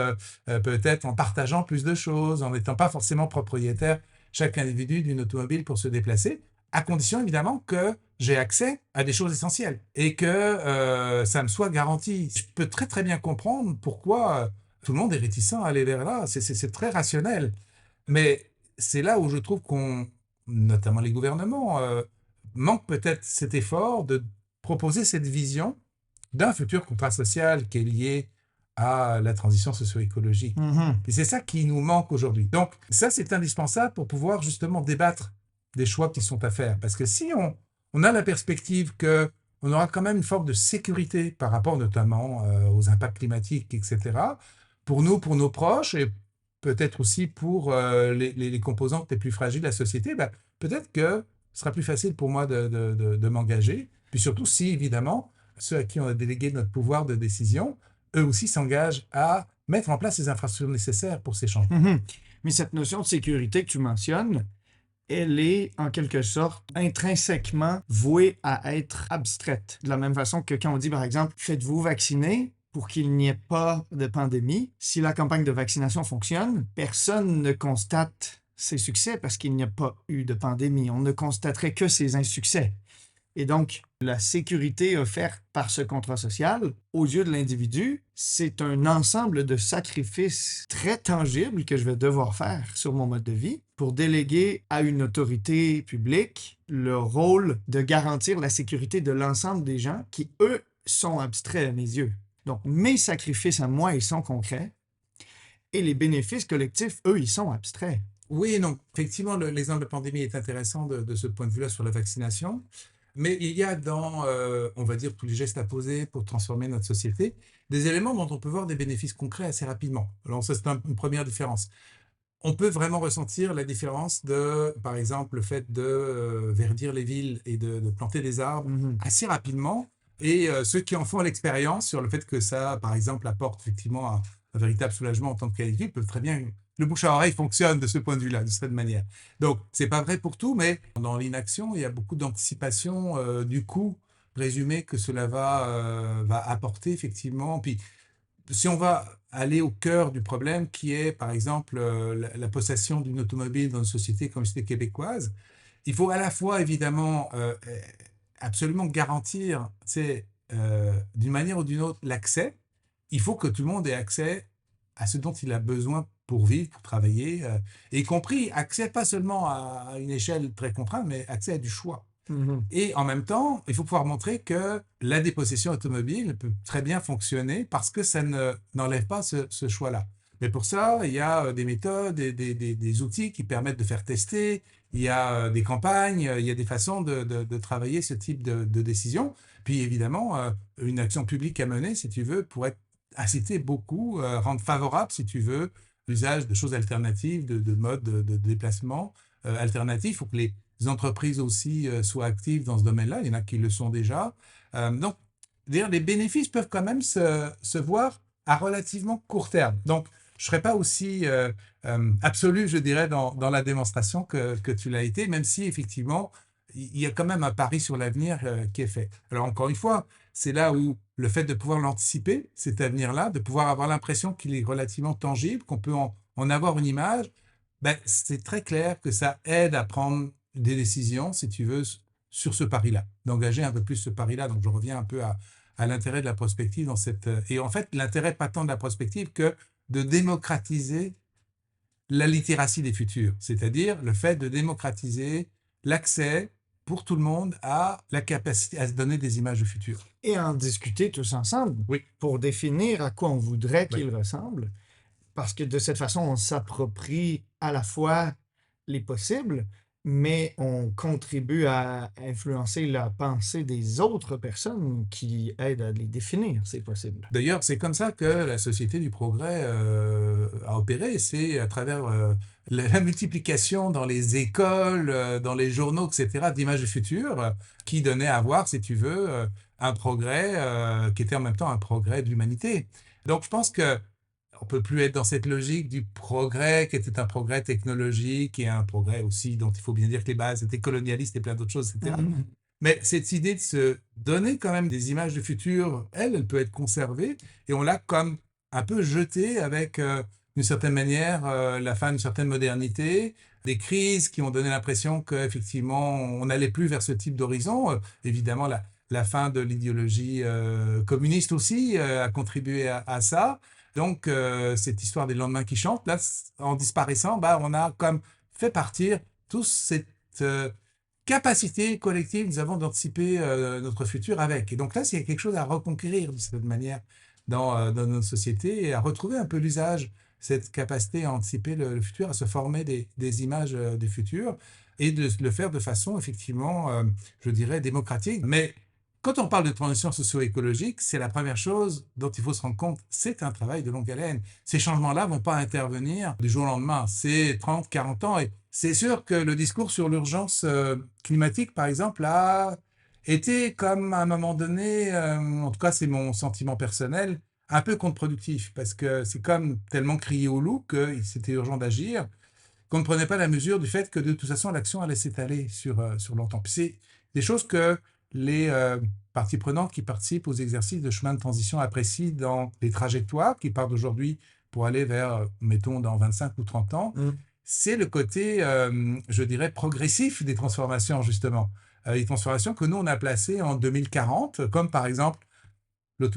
peut-être en partageant plus de choses, en n'étant pas forcément propriétaire, chaque individu, d'une automobile pour se déplacer, à condition évidemment que j'ai accès à des choses essentielles et que ça me soit garanti. Je peux très très bien comprendre pourquoi tout le monde est réticent à aller vers là, c'est très rationnel. Mais c'est là où je trouve qu'on, notamment les gouvernements, manquent peut-être cet effort de proposer cette vision d'un futur contrat social qui est lié à la transition socio-écologique. Mhm. Et c'est ça qui nous manque aujourd'hui. Donc ça, c'est indispensable pour pouvoir justement débattre des choix qui sont à faire. Parce que si on a la perspective que on aura quand même une forme de sécurité par rapport notamment aux impacts climatiques, etc., pour nous, pour nos proches, et peut-être aussi pour les composantes les plus fragiles de la société, peut-être que ce sera plus facile pour moi de m'engager. Puis surtout si, évidemment, ceux à qui on a délégué notre pouvoir de décision, eux aussi s'engagent à mettre en place les infrastructures nécessaires pour ces changements. Mhm. Mais cette notion de sécurité que tu mentionnes, elle est en quelque sorte intrinsèquement vouée à être abstraite. De la même façon que quand on dit, par exemple, faites-vous vacciner pour qu'il n'y ait pas de pandémie, si la campagne de vaccination fonctionne, personne ne constate ses succès parce qu'il n'y a pas eu de pandémie. On ne constaterait que ses insuccès. Et donc, la sécurité offerte par ce contrat social, aux yeux de l'individu, c'est un ensemble de sacrifices très tangibles que je vais devoir faire sur mon mode de vie pour déléguer à une autorité publique le rôle de garantir la sécurité de l'ensemble des gens qui, eux, sont abstraits à mes yeux. Donc, mes sacrifices à moi, ils sont concrets et les bénéfices collectifs, eux, ils sont abstraits. Oui, donc effectivement, l'exemple de pandémie est intéressant de ce point de vue-là sur la vaccination. Mais il y a dans, on va dire, tous les gestes à poser pour transformer notre société, des éléments dont on peut voir des bénéfices concrets assez rapidement. Alors ça, c'est une première différence. On peut vraiment ressentir la différence de, par exemple, le fait de verdir les villes et de planter des arbres Mhm. assez rapidement. Et ceux qui en font l'expérience sur le fait que ça, par exemple, apporte effectivement un véritable soulagement en tant que canicule, peuvent très bien... Le bouche à oreille fonctionne de ce point de vue-là, de cette manière. Donc, c'est pas vrai pour tout, mais dans l'inaction, il y a beaucoup d'anticipation du coût présumé que cela va apporter, effectivement. Puis, si on va aller au cœur du problème, qui est, par exemple, la possession d'une automobile dans une société comme celle québécoise, il faut à la fois, évidemment, absolument garantir, d'une manière ou d'une autre, l'accès. Il faut que tout le monde ait accès à ce dont il a besoin pour vivre, pour travailler, et y compris accès pas seulement à une échelle très contrainte, mais accès à du choix. Mhm. Et en même temps, il faut pouvoir montrer que la dépossession automobile peut très bien fonctionner parce que ça n'enlève pas ce choix-là. Mais pour ça, il y a des méthodes, des outils qui permettent de faire tester, il y a des campagnes, il y a des façons de travailler ce type de décision. Puis évidemment, une action publique à mener, si tu veux, pourrait inciter beaucoup, rendre favorable, si tu veux, l'usage de choses alternatives, de modes de déplacement alternatifs. Il faut que les entreprises aussi soient actives dans ce domaine-là. Il y en a qui le sont déjà. Donc, d'ailleurs, les bénéfices peuvent quand même se voir à relativement court terme. Donc, je ne serais pas aussi absolu, je dirais, dans la démonstration que tu l'as été, même si, effectivement, il y a quand même un pari sur l'avenir qui est fait. Alors, encore une fois, c'est là où le fait de pouvoir l'anticiper, cet avenir-là, de pouvoir avoir l'impression qu'il est relativement tangible, qu'on peut en avoir une image, c'est très clair que ça aide à prendre des décisions, si tu veux, sur ce pari-là, d'engager un peu plus ce pari-là. Donc, je reviens un peu à l'intérêt de la prospective dans cette... Et en fait, l'intérêt pas tant de la prospective que de démocratiser la littératie des futurs, c'est-à-dire le fait de démocratiser l'accès pour tout le monde, a la capacité à se donner des images du futur. Et en discuter tous ensemble Oui, pour définir à quoi on voudrait oui. qu'il ressemble. Parce que de cette façon, on s'approprie à la fois les possibles, mais on contribue à influencer la pensée des autres personnes qui aident à les définir, ces possibles. D'ailleurs, c'est comme ça que la société du progrès a opéré. C'est à travers la multiplication dans les écoles, dans les journaux, etc., d'images du futur, qui donnait à voir, si tu veux, un progrès qui était en même temps un progrès de l'humanité. Donc, je pense que on peut plus être dans cette logique du progrès qui était un progrès technologique et un progrès aussi dont il faut bien dire que les bases étaient colonialistes et plein d'autres choses, etc. Mhm. Mais cette idée de se donner quand même des images du futur, elle peut être conservée et on l'a comme un peu jetée avec, d'une certaine manière, la fin d'une certaine modernité, des crises qui ont donné l'impression qu'effectivement, on n'allait plus vers ce type d'horizon. Évidemment, la fin de l'idéologie communiste aussi a contribué à ça. Donc, cette histoire des lendemains qui chantent, là, en disparaissant, bah, on a comme fait partir toute cette capacité collective nous avons d'anticiper notre futur avec. Et donc là, c'est quelque chose à reconquérir de cette manière dans notre société et à retrouver un peu l'usage, cette capacité à anticiper le futur, à se former des images du futur et de le faire de façon effectivement, je dirais, démocratique. Mais quand on parle de transition socio-écologique, c'est la première chose dont il faut se rendre compte, c'est un travail de longue haleine. Ces changements-là ne vont pas intervenir du jour au lendemain, c'est 30, 40 ans. Et c'est sûr que le discours sur l'urgence climatique, par exemple, a été comme à un moment donné, en tout cas c'est mon sentiment personnel, un peu contre-productif, parce que c'est comme tellement crié au loup que c'était urgent d'agir, qu'on ne prenait pas la mesure du fait que de toute façon l'action allait s'étaler sur longtemps. Puis c'est des choses que les parties prenantes qui participent aux exercices de chemin de transition apprécient dans les trajectoires qui partent d'aujourd'hui pour aller vers, mettons, dans 25 ou 30 ans, Mm. c'est le côté, je dirais, progressif des transformations, justement. Les transformations que nous, on a placées en 2040, comme par exemple, la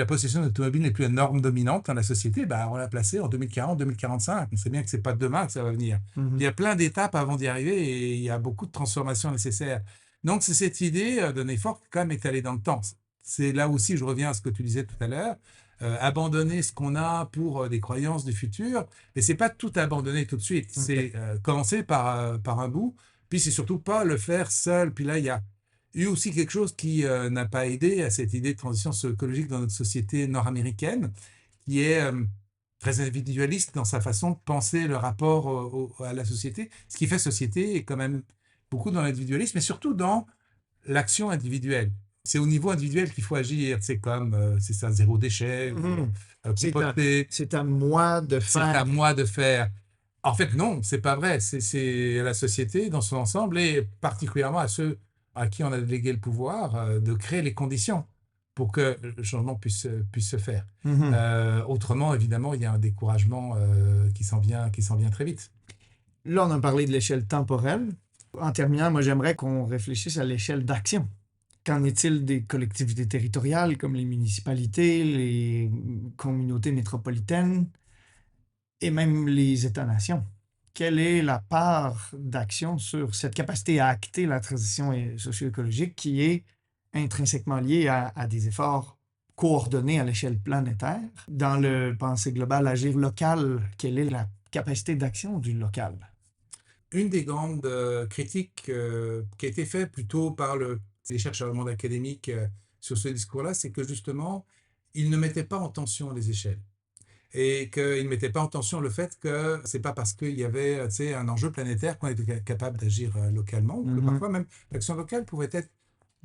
possession d'automobile n'est plus la norme dominante dans la société, ben, on l'a placée en 2040, 2045. On sait bien que ce n'est pas demain que ça va venir. Il Mhm. y a plein d'étapes avant d'y arriver et il y a beaucoup de transformations nécessaires. Donc, c'est cette idée d'un effort qui, quand même, est allé dans le temps. C'est là aussi, je reviens à ce que tu disais tout à l'heure, abandonner ce qu'on a pour des croyances du futur, mais c'est pas tout abandonner tout de suite. Ok. C'est commencer par un bout, puis c'est surtout pas le faire seul. Puis là, il y a eu aussi quelque chose qui n'a pas aidé à cette idée de transition écologique dans notre société nord-américaine, qui est très individualiste dans sa façon de penser le rapport à la société. Ce qui fait société est quand même beaucoup dans l'individualisme, mais surtout dans l'action individuelle. C'est au niveau individuel qu'il faut agir. C'est comme, c'est ça, zéro déchet, Mhm. composter, C'est à moi de c'est à faire. moi de faire. En fait, non, c'est pas vrai. C'est à la société dans son ensemble et particulièrement à ceux à qui on a délégué le pouvoir de créer les conditions pour que le changement puisse se faire. Mhm. Autrement, évidemment, il y a un découragement qui s'en vient très vite. Là, on a parlé de l'échelle temporelle. En terminant, moi, j'aimerais qu'on réfléchisse à l'échelle d'action. Qu'en est-il des collectivités territoriales comme les municipalités, les communautés métropolitaines et même les États-nations? Quelle est la part d'action sur cette capacité à acter la transition socio-écologique qui est intrinsèquement liée à des efforts coordonnés à l'échelle planétaire? Dans le pensée global, agir local, quelle est la capacité d'action du local? Une des grandes critiques qui a été faite plutôt par les chercheurs du monde académique sur ce discours-là, c'est que justement, ils ne mettaient pas en tension les échelles. Et qu'ils ne mettaient pas en tension le fait que c'est pas parce qu'il y avait tu sais, un enjeu planétaire qu'on était capable d'agir localement, ou que Mhm. parfois même l'action locale pouvait être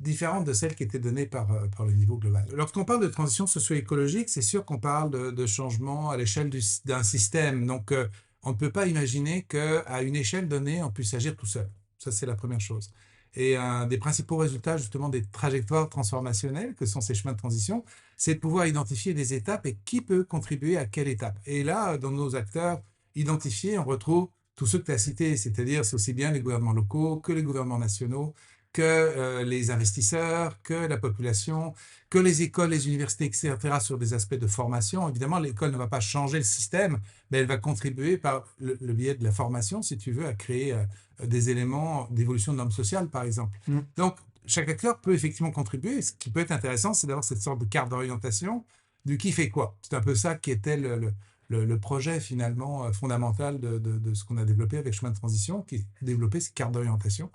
différente de celle qui était donnée par le niveau global. Lorsqu'on parle de transition socio-écologique, c'est sûr qu'on parle de changement à l'échelle d'un système. Donc, on ne peut pas imaginer qu'à une échelle donnée, on puisse agir tout seul. Ça, c'est la première chose. Et un des principaux résultats, justement, des trajectoires transformationnelles, que sont ces chemins de transition, c'est de pouvoir identifier des étapes et qui peut contribuer à quelle étape. Et là, dans nos acteurs identifiés, on retrouve tous ceux que tu as cités, c'est-à-dire c'est aussi bien les gouvernements locaux que les gouvernements nationaux, que les investisseurs, que la population, que les écoles, les universités, etc., sur des aspects de formation. Évidemment, l'école ne va pas changer le système, mais elle va contribuer par le biais de la formation, si tu veux, à créer des éléments d'évolution de normes sociales, par exemple. Donc, chaque acteur peut effectivement contribuer. Ce qui peut être intéressant, c'est d'avoir cette sorte de carte d'orientation du qui fait quoi. C'est un peu ça qui était le projet finalement fondamental de ce qu'on a développé avec Chemin de Transition, qui est développer ces cartes d'orientation.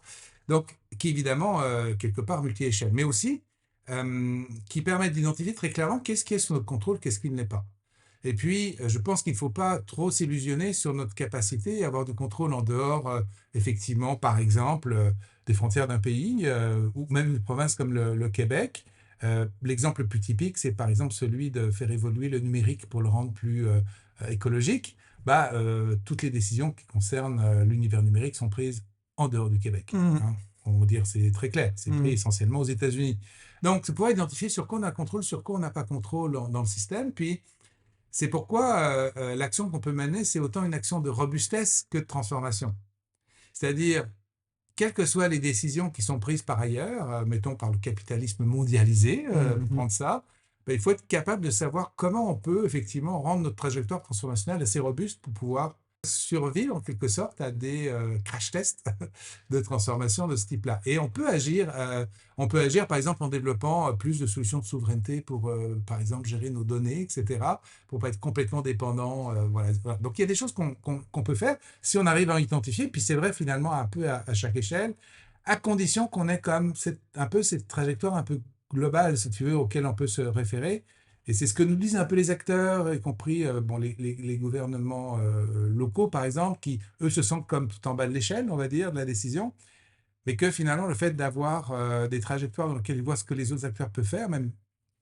Donc, qui évidemment, quelque part, multi-échelle, mais aussi qui permettent d'identifier très clairement qu'est-ce qui est sous notre contrôle, qu'est-ce qui ne l'est pas. Et puis, je pense qu'il ne faut pas trop s'illusionner sur notre capacité à avoir du contrôle en dehors, effectivement, par exemple, des frontières d'un pays ou même une province comme le Québec. L'exemple le plus typique, c'est par exemple celui de faire évoluer le numérique pour le rendre plus écologique. Toutes les décisions qui concernent l'univers numérique sont prises en dehors du Québec. Hein. On va dire, c'est très clair, c'est pris essentiellement aux États-Unis. Donc, c'est pouvoir identifier sur quoi on a contrôle, sur quoi on n'a pas contrôle dans le système. Puis, c'est pourquoi l'action qu'on peut mener, c'est autant une action de robustesse que de transformation. C'est-à-dire, quelles que soient les décisions qui sont prises par ailleurs, mettons par le capitalisme mondialisé, prendre ça, il faut être capable de savoir comment on peut effectivement rendre notre trajectoire transformationnelle assez robuste pour pouvoir survivre en quelque sorte à des crash tests de transformation de ce type-là. Et on peut agir par exemple en développant plus de solutions de souveraineté pour, par exemple, gérer nos données, etc., pour ne pas être complètement dépendant. Voilà. Donc il y a des choses qu'on peut faire si on arrive à identifier, puis c'est vrai finalement un peu à chaque échelle, à condition qu'on ait quand même un peu cette trajectoire un peu globale, si tu veux, auquel on peut se référer. Et c'est ce que nous disent un peu les acteurs, y compris les gouvernements locaux, par exemple, qui, eux, se sentent comme tout en bas de l'échelle, on va dire, de la décision, mais que finalement, le fait d'avoir des trajectoires dans lesquelles ils voient ce que les autres acteurs peuvent faire, même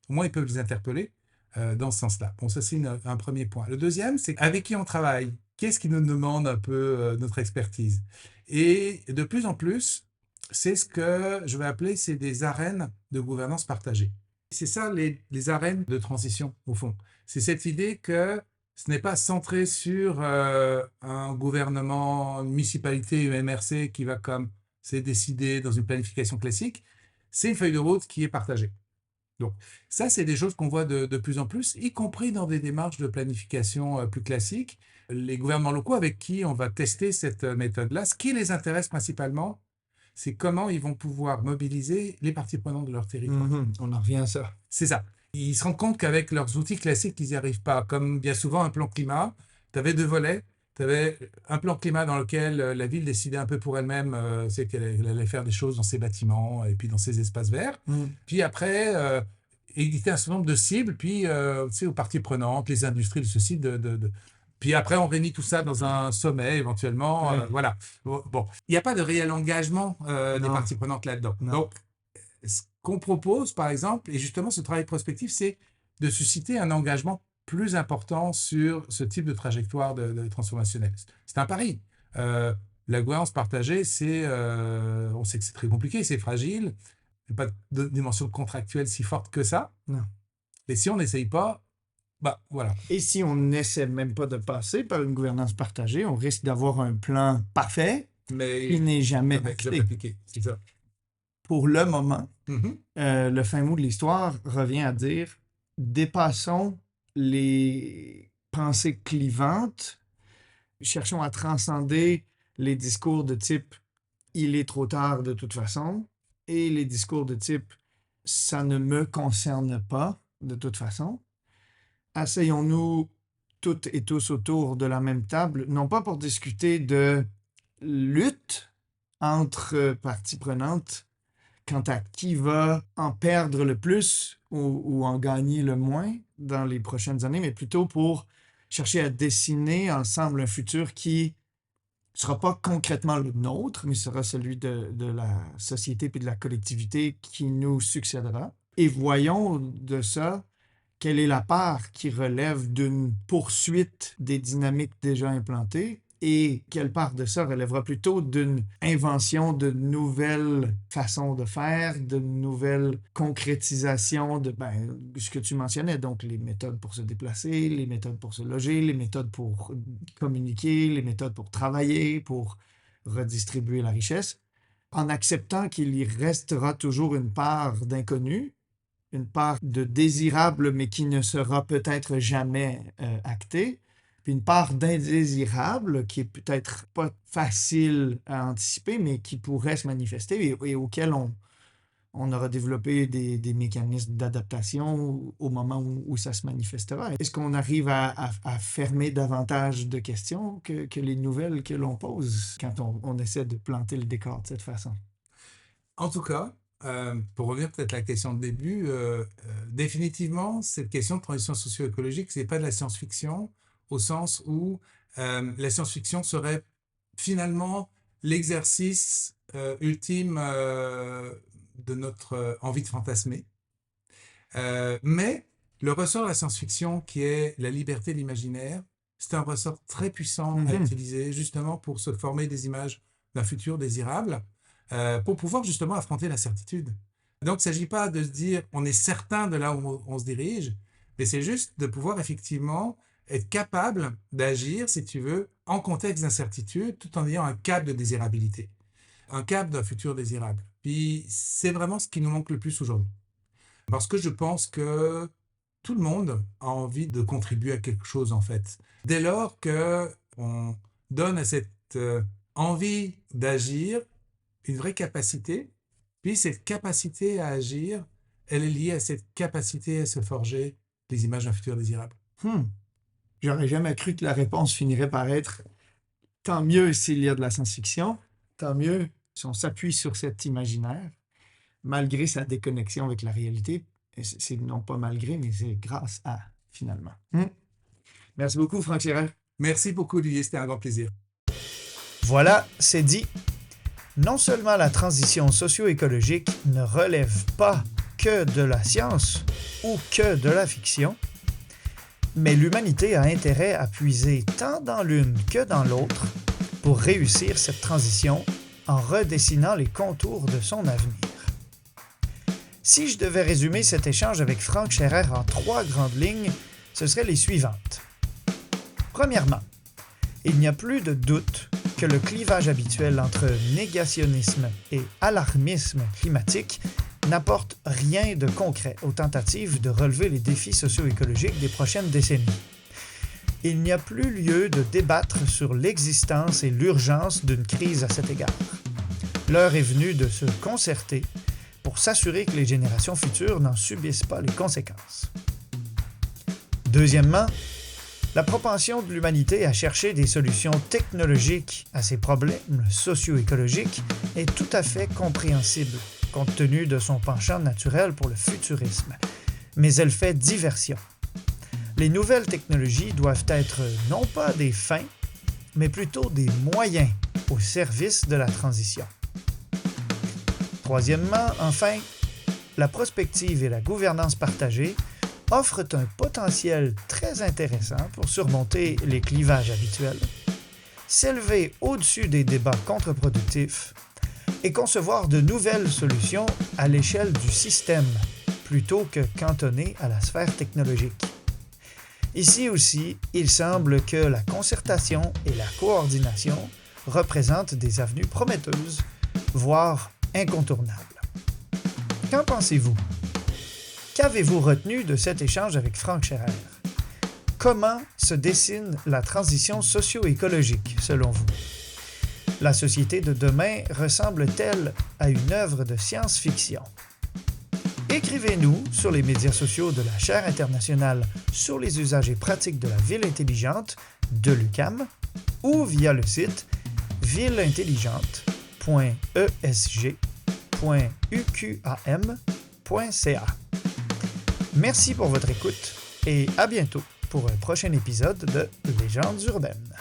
au moins ils peuvent les interpeller dans ce sens-là. Bon, ça, c'est un premier point. Le deuxième, c'est avec qui on travaille. Qu'est-ce qui nous demande un peu notre expertise? Et de plus en plus, c'est ce que je vais appeler, c'est des arènes de gouvernance partagée. C'est ça les arènes de transition, au fond. C'est cette idée que ce n'est pas centré sur un gouvernement, une municipalité, une MRC qui va comme c'est décidé dans une planification classique. C'est une feuille de route qui est partagée. Donc, ça, c'est des choses qu'on voit de plus en plus, y compris dans des démarches de planification plus classiques. Les gouvernements locaux avec qui on va tester cette méthode-là, ce qui les intéresse principalement, c'est comment ils vont pouvoir mobiliser les parties prenantes de leur territoire. On en revient à ça. C'est ça. Ils se rendent compte qu'avec leurs outils classiques, ils n'y arrivent pas. Comme bien souvent un plan climat, tu avais deux volets. Tu avais un plan climat dans lequel la ville décidait un peu pour elle-même, c'est qu'elle allait faire des choses dans ses bâtiments et puis dans ses espaces verts. Puis après, éditer un certain nombre de cibles, puis aux parties prenantes, les industries de ceci, Puis après, on réunit tout ça dans un sommet, éventuellement. Voilà. Bon. Il n'y a pas de réel engagement des parties prenantes là-dedans. Non. Donc, ce qu'on propose, par exemple, et justement ce travail prospectif, c'est de susciter un engagement plus important sur ce type de trajectoire de transformationnelle. C'est un pari. La gouvernance partagée, on sait que c'est très compliqué, c'est fragile. Il n'y a pas de dimension contractuelle si forte que ça. Non. Mais si on n'essaye pas, voilà. Et si on n'essaie même pas de passer par une gouvernance partagée, on risque d'avoir un plan parfait qui n'est jamais appliqué. C'est ça. Pour le moment, le fin mot de l'histoire revient à dire dépassons les pensées clivantes, cherchons à transcender les discours de type il est trop tard de toute façon et les discours de type ça ne me concerne pas de toute façon. Asseyons-nous toutes et tous autour de la même table, non pas pour discuter de lutte entre parties prenantes quant à qui va en perdre le plus ou en gagner le moins dans les prochaines années, mais plutôt pour chercher à dessiner ensemble un futur qui ne sera pas concrètement le nôtre, mais sera celui de la société et de la collectivité qui nous succédera. Et voyons de ça quelle est la part qui relève d'une poursuite des dynamiques déjà implantées et quelle part de ça relèvera plutôt d'une invention de nouvelles façons de faire, de nouvelles concrétisations de ce que tu mentionnais, donc les méthodes pour se déplacer, les méthodes pour se loger, les méthodes pour communiquer, les méthodes pour travailler, pour redistribuer la richesse. en acceptant qu'il y restera toujours une part d'inconnu, une part de désirable, mais qui ne sera peut-être jamais actée, puis une part d'indésirable qui est peut-être pas facile à anticiper, mais qui pourrait se manifester et auquel on aura développé des mécanismes d'adaptation au moment où ça se manifestera. Est-ce qu'on arrive à fermer davantage de questions que les nouvelles que l'on pose quand on essaie de planter le décor de cette façon? En tout cas, pour revenir peut-être à la question de début, définitivement, cette question de transition socio-écologique, ce n'est pas de la science-fiction, au sens où la science-fiction serait finalement l'exercice ultime de notre envie de fantasmer. Mais le ressort de la science-fiction, qui est la liberté de l'imaginaire, c'est un ressort très puissant à utiliser justement pour se former des images d'un futur désirable, pour pouvoir justement affronter l'incertitude. Donc, il ne s'agit pas de se dire on est certain de là où on se dirige, mais c'est juste de pouvoir effectivement être capable d'agir, si tu veux, en contexte d'incertitude, tout en ayant un cap de désirabilité, un cap d'un futur désirable. Puis, c'est vraiment ce qui nous manque le plus aujourd'hui. Parce que je pense que tout le monde a envie de contribuer à quelque chose, en fait. Dès lors qu'on donne à cette envie d'agir une vraie capacité, puis cette capacité à agir, elle est liée à cette capacité à se forger des images d'un futur désirable. J'aurais jamais cru que la réponse finirait par être « tant mieux s'il y a de la science-fiction, tant mieux si on s'appuie sur cet imaginaire, malgré sa déconnexion avec la réalité. » C'est non pas malgré, mais c'est grâce à, finalement. Merci beaucoup, Franck Scherer. Merci beaucoup, Olivier, c'était un grand plaisir. Voilà, c'est dit. Non seulement la transition socio-écologique ne relève pas que de la science ou que de la fiction, mais l'humanité a intérêt à puiser tant dans l'une que dans l'autre pour réussir cette transition en redessinant les contours de son avenir. Si je devais résumer cet échange avec Franck Scherer en 3 grandes lignes, ce seraient les suivantes. Premièrement, il n'y a plus de doute que le clivage habituel entre négationnisme et alarmisme climatique n'apporte rien de concret aux tentatives de relever les défis socio-écologiques des prochaines décennies. Il n'y a plus lieu de débattre sur l'existence et l'urgence d'une crise à cet égard. L'heure est venue de se concerter pour s'assurer que les générations futures n'en subissent pas les conséquences. Deuxièmement, la propension de l'humanité à chercher des solutions technologiques à ses problèmes socio-écologiques est tout à fait compréhensible, compte tenu de son penchant naturel pour le futurisme, mais elle fait diversion. Les nouvelles technologies doivent être non pas des fins, mais plutôt des moyens au service de la transition. Troisièmement, enfin, la prospective et la gouvernance partagée offrent un potentiel très intéressant pour surmonter les clivages habituels, s'élever au-dessus des débats contre-productifs et concevoir de nouvelles solutions à l'échelle du système plutôt que cantonnées à la sphère technologique. Ici aussi, il semble que la concertation et la coordination représentent des avenues prometteuses, voire incontournables. Qu'en pensez-vous? Qu'avez-vous retenu de cet échange avec Franck Scherer? Comment se dessine la transition socio-écologique, selon vous? La société de demain ressemble-t-elle à une œuvre de science-fiction? Écrivez-nous sur les médias sociaux de la Chaire internationale sur les usages et pratiques de la ville intelligente de l'UQAM ou via le site villeintelligente.esg.uqam.ca. Merci pour votre écoute et à bientôt pour un prochain épisode de Légendes urbaines.